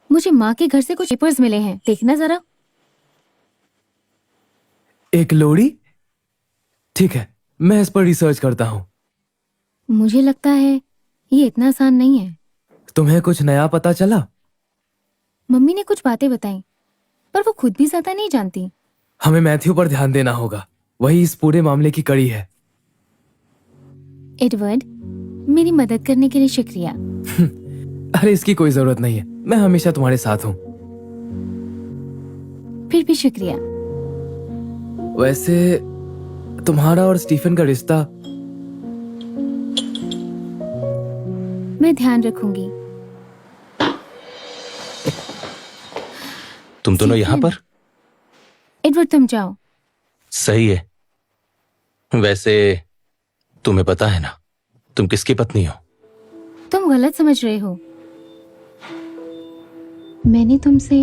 मुझे माँ के घर से कुछ पेपर्स मिले हैं, देखना जरा। एक लोड़ी? ठीक है, मैं इस पर रिसर्च करता हूँ। मुझे लगता है ये इतना आसान नहीं है। तुम्हें कुछ नया पता चला? मम्मी ने कुछ बातें बताई, पर वो खुद भी ज्यादा नहीं जानती। हमें मैथ्यू पर ध्यान देना होगा, वही इस पूरे मामले की कड़ी है। एडवर्ड, मेरी मदद करने के लिए शुक्रिया। अरे इसकी कोई जरूरत नहीं है, मैं हमेशा तुम्हारे साथ हूँ। फिर भी शुक्रिया। वैसे तुम्हारा और स्टीफन का रिश्ता? मैं ध्यान रखूंगी। तुम दोनों यहाँ पर? एडवर्ड, तुम जाओ। सही है। वैसे तुम्हें पता है ना तुम किसकी पत्नी हो? तुम गलत समझ रहे हो। मैंने तुमसे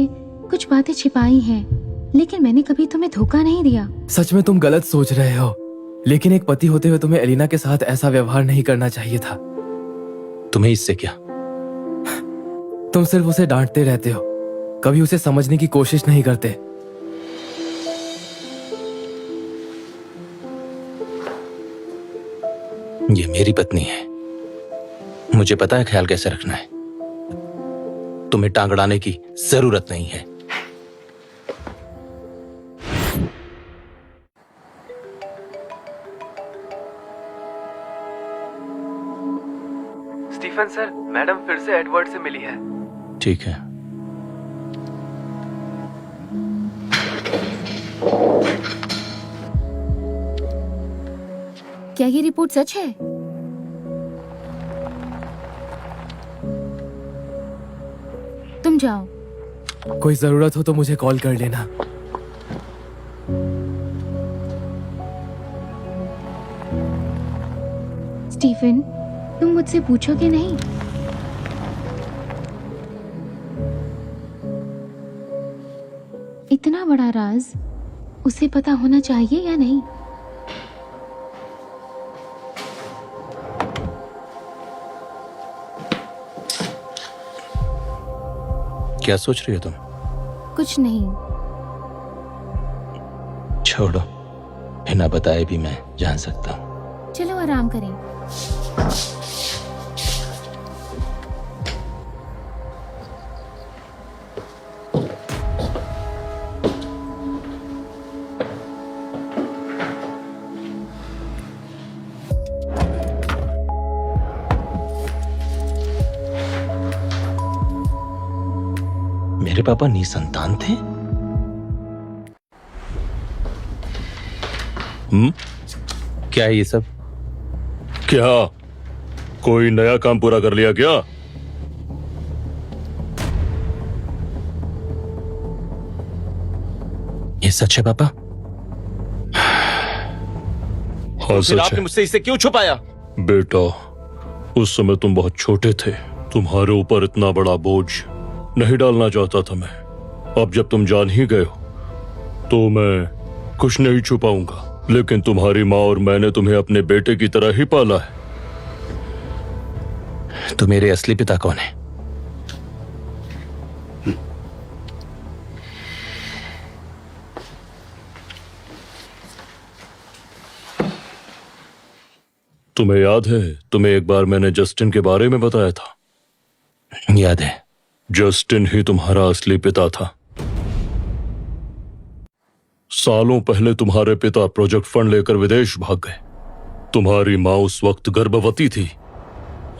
कुछ बातें छिपाई हैं, लेकिन मैंने कभी तुम्हें धोखा नहीं दिया। सच में तुम गलत सोच रहे हो, लेकिन एक पति होते हुए तुम्हें एलिना के साथ ऐसा व्यवहार नहीं करना चाहिए था। तुम्हें इससे क्या? तुम सिर्फ उसे डांटते रहते हो, कभी उसे समझने की कोशिश नहीं करते। ये मेरी पत्नी है, मुझे पता है ख्याल कैसे रखना है। तुम्हें टांग अड़ाने की जरूरत नहीं है। स्टीफन सर, मैडम फिर से एडवर्ड से मिली है। ठीक है। क्या ये रिपोर्ट सच है? तुम जाओ। कोई जरूरत हो तो मुझे कॉल कर लेना। स्टीफन, तुम मुझसे पूछोगे नहीं? इतना बड़ा राज उसे पता होना चाहिए या नहीं? क्या सोच रही हो तुम? कुछ नहीं। छोड़ो, बिना बताए भी मैं जान सकता हूं। चलो आराम करें। मेरे पापा निसंतान थे? क्या है ये सब? क्या कोई नया काम पूरा कर लिया क्या? ये सच है पापा? हाँ फिर सच आपने है मुझसे इसे क्यों छुपाया? बेटा, उस समय तुम बहुत छोटे थे, तुम्हारे ऊपर इतना बड़ा बोझ नहीं डालना चाहता था मैं। अब जब तुम जान ही गए हो तो मैं कुछ नहीं छुपाऊंगा, लेकिन तुम्हारी माँ और मैंने तुम्हें अपने बेटे की तरह ही पाला है। तो मेरे असली पिता कौन है? तुम्हें याद है, तुम्हें एक बार मैंने जस्टिन के बारे में बताया था? याद है। जस्टिन ही तुम्हारा असली पिता था। सालों पहले तुम्हारे पिता प्रोजेक्ट फंड लेकर विदेश भाग गए। तुम्हारी माँ उस वक्त गर्भवती थी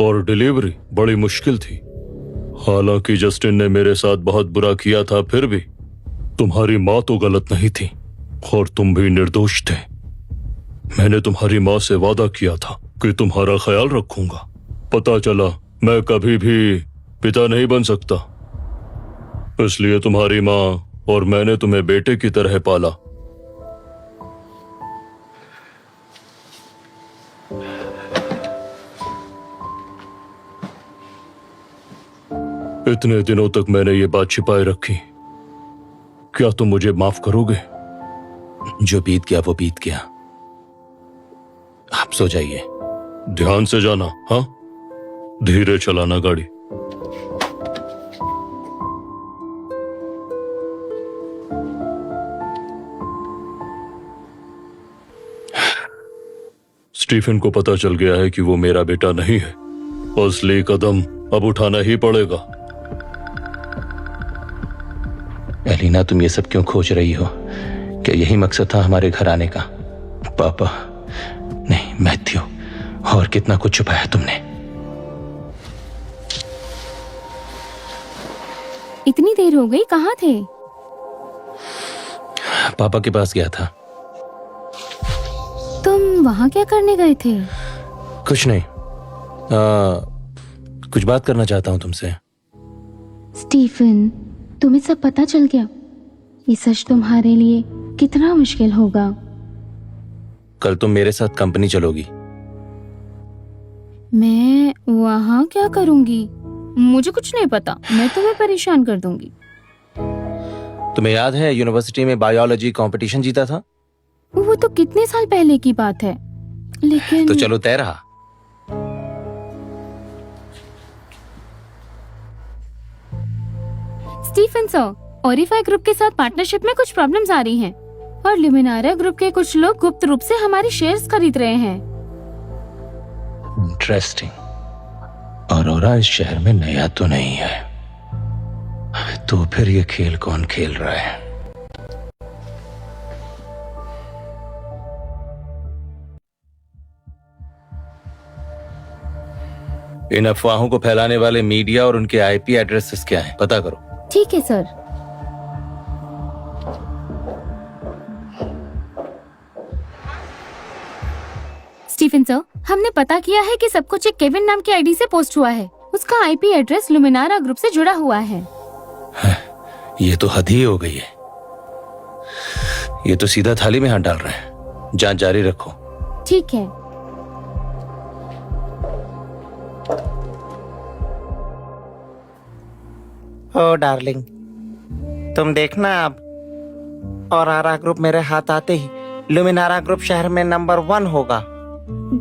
और डिलीवरी बड़ी मुश्किल थी। हालांकि जस्टिन ने मेरे साथ बहुत बुरा किया था, फिर भी तुम्हारी माँ तो गलत नहीं थी और तुम भी निर्दोष थे। मैंने तुम्हारी माँ से वादा किया था कि तुम्हारा ख्याल रखूंगा। पता चला मैं कभी भी पिता नहीं बन सकता, इसलिए तुम्हारी माँ और मैंने तुम्हें बेटे की तरह पाला। इतने दिनों तक मैंने ये बात छिपाए रखी। क्या तुम मुझे माफ करोगे? जो बीत गया वो बीत गया। आप सो जाइए। ध्यान से जाना, हाँ? धीरे चलाना गाड़ी। स्टीफन को पता चल गया है कि वो मेरा बेटा नहीं है। असली कदम अब उठाना ही पड़ेगा। एलिना, तुम ये सब क्यों खोज रही हो? क्या यही मकसद था हमारे घर आने का? पापा नहीं, मैथ्यू, और कितना कुछ छुपाया तुमने। इतनी देर हो गई, कहाँ थे? पापा के पास गया था। तुम वहाँ क्या करने गए थे? कुछ नहीं, कुछ बात करना चाहता हूं तुमसे। स्टीफन, तुम्हें सब पता चल गया? ये सच तुम्हारे लिए कितना मुश्किल होगा। कल तुम मेरे साथ कंपनी चलोगी। मैं वहाँ क्या करूँगी? मुझे कुछ नहीं पता, मैं तुम्हें परेशान कर दूंगी। तुम्हें याद है यूनिवर्सिटी में बायोलॉजी कंपटीशन जीता था? वो तो कितने साल पहले की बात है, लेकिन तो चलो तय रहा। स्टीफन सर, ओरिफाई ग्रुप के साथ पार्टनरशिप में कुछ प्रॉब्लम्स आ रही हैं और ल्यूमिनारा ग्रुप के कुछ लोग गुप्त रूप से हमारे शेयर्स खरीद रहे हैं। इंटरेस्टिंग। अरोरा इस शहर में नया तो नहीं है, तो फिर ये खेल कौन खेल रहा है? इन अफवाहों को फैलाने वाले मीडिया और उनके आईपी एड्रेसेस क्या हैं? पता करो। ठीक है सर। स्टीफन सर, हमने पता किया है कि सब कुछ एक केविन नाम की आईडी से पोस्ट हुआ है। उसका आईपी एड्रेस ल्यूमिनारा ग्रुप से जुड़ा हुआ है। ये तो हद ही हो गई है। ये तो सीधा थाली में हाथ डाल रहे हैं। जांच जारी रखो। ठीक है। ओ डार्लिंग, तुम देखना अब, और आरा ग्रुप मेरे हाथ आते ही ल्यूमिनारा ग्रुप शहर में नंबर 1 होगा।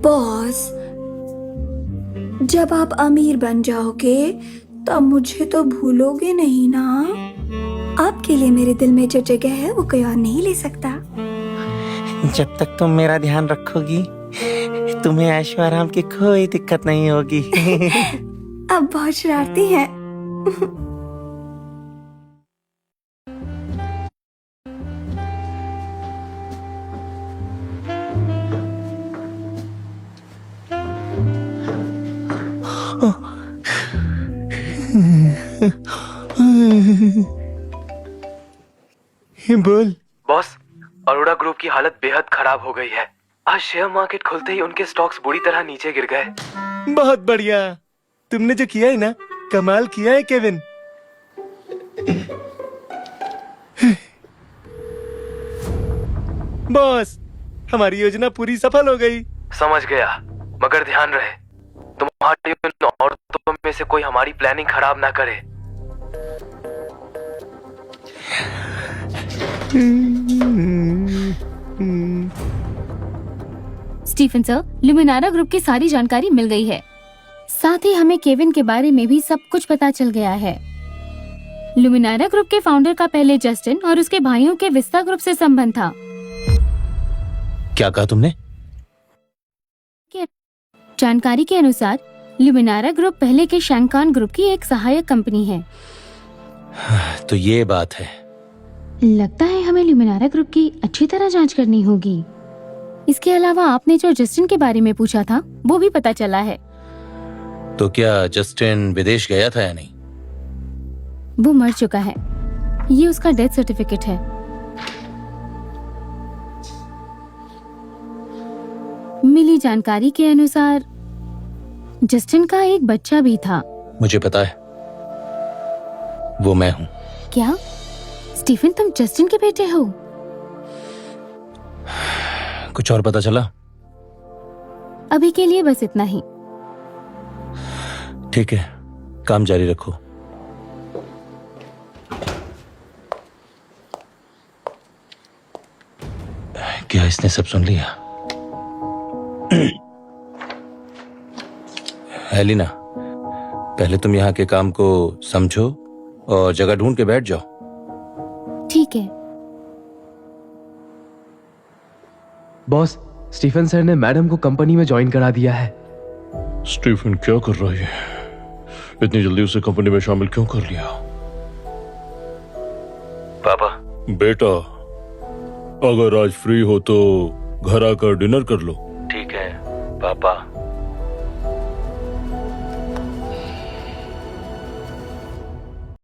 बॉस, जब आप अमीर बन जाओगे तब मुझे तो भूलोगे नहीं ना? आपके लिए मेरे दिल में जो जगह है वो कोई और नहीं ले सकता। जब तक तुम मेरा ध्यान रखोगी तुम्हें ऐशो आराम की कोई दिक्कत नहीं होगी। अब बहुत शरारती हैं। बोल। बॉस, अरोड़ा ग्रुप की हालत बेहद खराब हो गई है। आज शेयर मार्केट खुलते ही उनके स्टॉक्स बुरी तरह नीचे गिर गए। बहुत बढ़िया, तुमने जो किया है ना, कमाल किया है केविन। बॉस, हमारी योजना पूरी सफल हो गई। समझ गया, मगर ध्यान रहे तुम्हारी उन औरतों में से कोई हमारी प्लानिंग खराब ना करे। स्टीफन सर, ल्यूमिनारा ग्रुप की सारी जानकारी मिल गई है। साथ ही हमें केविन के बारे में भी सब कुछ पता चल गया है। ल्यूमिनारा ग्रुप के फाउंडर का पहले जस्टिन और उसके भाइयों के विस्ता ग्रुप से संबंध था। क्या कहा तुमने? जानकारी के अनुसार ल्यूमिनारा ग्रुप पहले के शैंकान ग्रुप की एक सहायक कंपनी है। तो ये बात है। लगता है हमें ल्यूमिनारा ग्रुप की अच्छी तरह जांच करनी होगी। इसके अलावा आपने जो जस्टिन के बारे में पूछा था वो भी पता चला है। तो क्या जस्टिन विदेश गया था या नहीं? वो मर चुका है। ये उसका डेथ सर्टिफिकेट है। मिली जानकारी के अनुसार जस्टिन का एक बच्चा भी था। मुझे पता है, वो मैं हूं। क्या स्टीफन, तुम जस्टिन के बेटे हो? कुछ और पता चला? अभी के लिए बस इतना ही। ठीक है, काम जारी रखो। क्या इसने सब सुन लिया? एलिना, पहले तुम यहाँ के काम को समझो और जगह ढूंढ के बैठ जाओ। ठीक है। बॉस, स्टीफन सर ने मैडम को कंपनी में ज्वाइन करा दिया है। स्टीफन क्या कर रही है? इतनी जल्दी उसे कंपनी में शामिल क्यों कर लिया? पापा, बेटा, अगर आज फ्री हो तो घर आकर डिनर कर लो। ठीक है पापा।